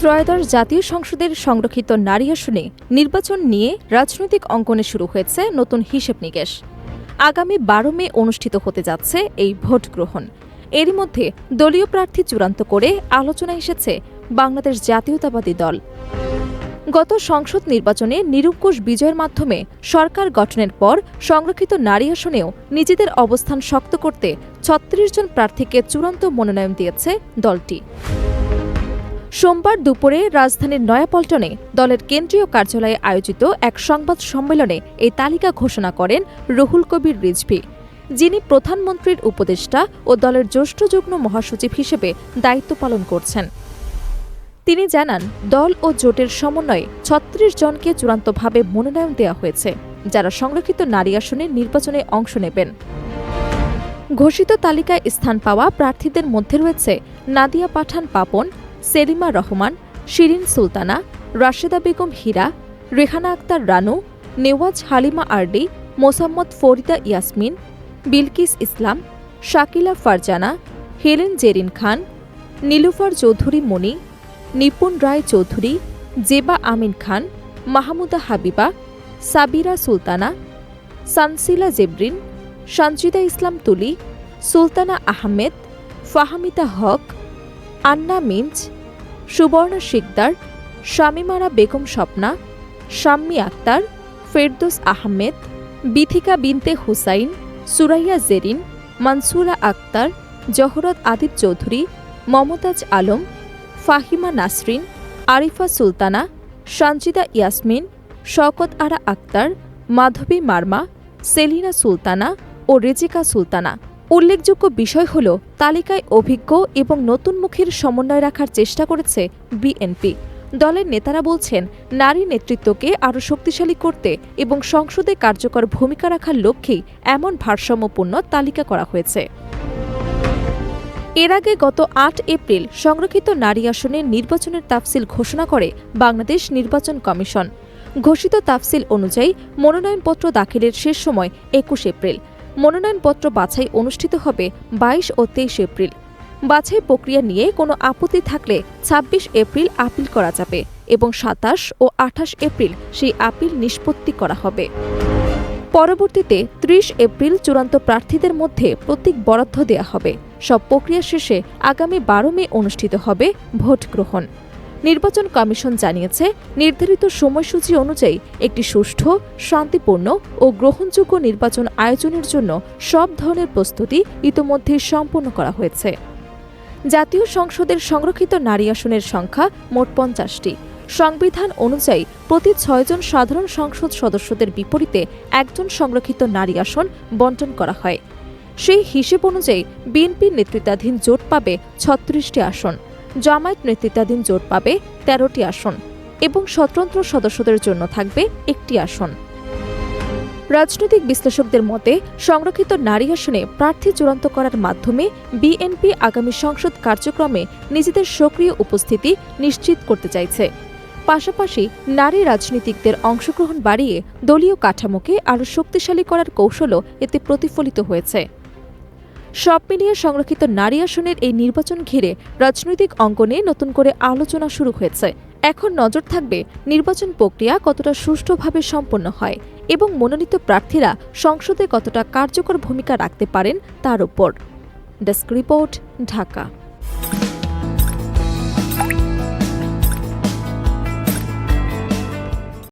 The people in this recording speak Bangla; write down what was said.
ত্রয়োদশ জাতীয় সংসদের সংরক্ষিত নারী আসনে নির্বাচন নিয়ে রাজনৈতিক অঙ্গনে শুরু হয়েছে নতুন হিসেব নিকেশ। আগামী ১২ মে অনুষ্ঠিত হতে যাচ্ছে এই ভোট গ্রহণ। এরই মধ্যে দলীয় প্রার্থী চূড়ান্ত করে আলোচনায় এসেছে বাংলাদেশ জাতীয়তাবাদী দল। গত সংসদ নির্বাচনে নিরঙ্কুশ বিজয়ের মাধ্যমে সরকার গঠনের পর সংরক্ষিত নারী আসনেও নিজেদের অবস্থান শক্ত করতে ৩৬ জন প্রার্থীকে চূড়ান্ত মনোনয়ন দিয়েছে দলটি। সোমবার দুপুরে রাজধানীর নয়াপল্টনে দলের কেন্দ্রীয় কার্যালয়ে আয়োজিত এক সংবাদ সম্মেলনে এই তালিকা ঘোষণা করেন রুহুল কবির রিজভী, যিনি প্রধানমন্ত্রীর উপদেষ্টা ও দলের জ্যেষ্ঠ যুগ্ম মহাসচিব হিসেবে দায়িত্ব পালন করছেন। তিনি জানান, দল ও জোটের সমন্বয়ে ৩৬ জনকে চূড়ান্তভাবে মনোনয়ন দেওয়া হয়েছে, যারা সংরক্ষিত নারী আসনে নির্বাচনে অংশ নেবেন। ঘোষিত তালিকায় স্থান পাওয়া প্রার্থীদের মধ্যে রয়েছে নাদিয়া পাঠান পাপন, সেলিমা রহমান, শিরিন সুলতানা, রাশেদা বেগম হীরা, রেহানা আক্তার রানু, নেওয়াজ হালিমা আরডি, মোসাম্মদ ফরিদা ইয়াসমিন, বিলকিস ইসলাম, শাকিলা ফারজানা, হেলেন জেরিন খান, নীলুফার চৌধুরী মনি, নিপুণ রায় চৌধুরী, জেবা আমিন খান, মাহমুদা হাবিবা, সাবিরা সুলতানা, সানসিলা জেবরিন, সঞ্জিদা ইসলাম তুলি, সুলতানা আহমেদ, ফাহমিদা হক, আন্না মিঞ্চ, সুবর্ণা শিকদার, শামিমারা বেগম স্বপ্না, শাম্মী আক্তার, ফেরদৌস আহমেদ, বিথিকা বিনতে হুসাইন, সুরাইয়া জেরিন, মানসুরা আক্তার, জহরত আদিব চৌধুরী, মমতাজ আলম, ফাহিমা নাসরিন, আরিফা সুলতানা, সঞ্জিদা ইয়াসমিন, শওকত আরা আক্তার, মাধবী মার্মা, সেলিনা সুলতানা ও রেজিকা সুলতানা। উল্লেখযোগ্য বিষয় হল, তালিকায় অভিজ্ঞ এবং নতুন মুখের সমন্বয় রাখার চেষ্টা করেছে বিএনপি। দলের নেতারা বলছেন, নারী নেতৃত্বকে আরও শক্তিশালী করতে এবং সংসদে কার্যকর ভূমিকা রাখার লক্ষ্যেই এমন ভারসাম্যপূর্ণ তালিকা করা হয়েছে। এর আগে গত ৮ এপ্রিল সংরক্ষিত নারী আসনের নির্বাচনের তাফসিল ঘোষণা করে বাংলাদেশ নির্বাচন কমিশন। ঘোষিত তাফসিল অনুযায়ী মনোনয়নপত্র দাখিলের শেষ সময় ২১ এপ্রিল। মনোনয়নপত্র বাছাই অনুষ্ঠিত হবে ২২ ও ২৩ এপ্রিল। বাছাই প্রক্রিয়া নিয়ে কোনো আপত্তি থাকলে ২৬ এপ্রিল আপিল করা যাবে এবং ২৭ ও ২৮ এপ্রিল সেই আপিল নিষ্পত্তি করা হবে। পরবর্তীতে ৩০ এপ্রিল চূড়ান্ত প্রার্থীদের মধ্যে প্রতীক বরাদ্দ দেওয়া হবে। সব প্রক্রিয়া শেষে আগামী ১২ মে অনুষ্ঠিত হবে ভোট গ্রহণ। নির্বাচন কমিশন জানিয়েছে, নির্ধারিত সময়সূচি অনুযায়ী একটি সুষ্ঠু, শান্তিপূর্ণ ও গ্রহণযোগ্য নির্বাচন আয়োজনের জন্য সব ধরনের প্রস্তুতি ইতোমধ্যে সম্পন্ন করা হয়েছে। জাতীয় সংসদের সংরক্ষিত নারী আসনের সংখ্যা মোট ৫০টি। সংবিধান অনুযায়ী প্রতি ৬ জন সাধারণ সংসদ সদস্যদের বিপরীতে একজন সংরক্ষিত নারী আসন বণ্টন করা হয়। সেই হিসেব অনুযায়ী বিএনপি নেতৃত্বাধীন জোট পাবে ৩৬টি আসন, জামায়াত নেতৃত্বাধীন জোট পাবে ১৩টি আসন এবং স্বতন্ত্র সদস্যদের জন্য থাকবে ১টি আসন। রাজনৈতিক বিশ্লেষকদের মতে, সংরক্ষিত নারী আসনে প্রার্থী চূড়ান্ত করার মাধ্যমে বিএনপি আগামী সংসদ কার্যক্রমে নিজেদের সক্রিয় উপস্থিতি নিশ্চিত করতে চাইছে। পাশাপাশি নারী রাজনীতিকদের অংশগ্রহণ বাড়িয়ে দলীয় কাঠামোকে আরও শক্তিশালী করার কৌশলও এতে প্রতিফলিত হয়েছে। সব মিলিয়ে সংরক্ষিত নারী আসনের এই নির্বাচন ঘিরে রাজনৈতিক অঙ্গনে নতুন করে আলোচনা শুরু হয়েছে। এখন নজর থাকবে নির্বাচন প্রক্রিয়া কতটা সুষ্ঠুভাবে সম্পন্ন হয় এবং মনোনীত প্রার্থীরা সংসদে কতটা কার্যকর ভূমিকা রাখতে পারেন তার উপর। Desk report, Dhaka.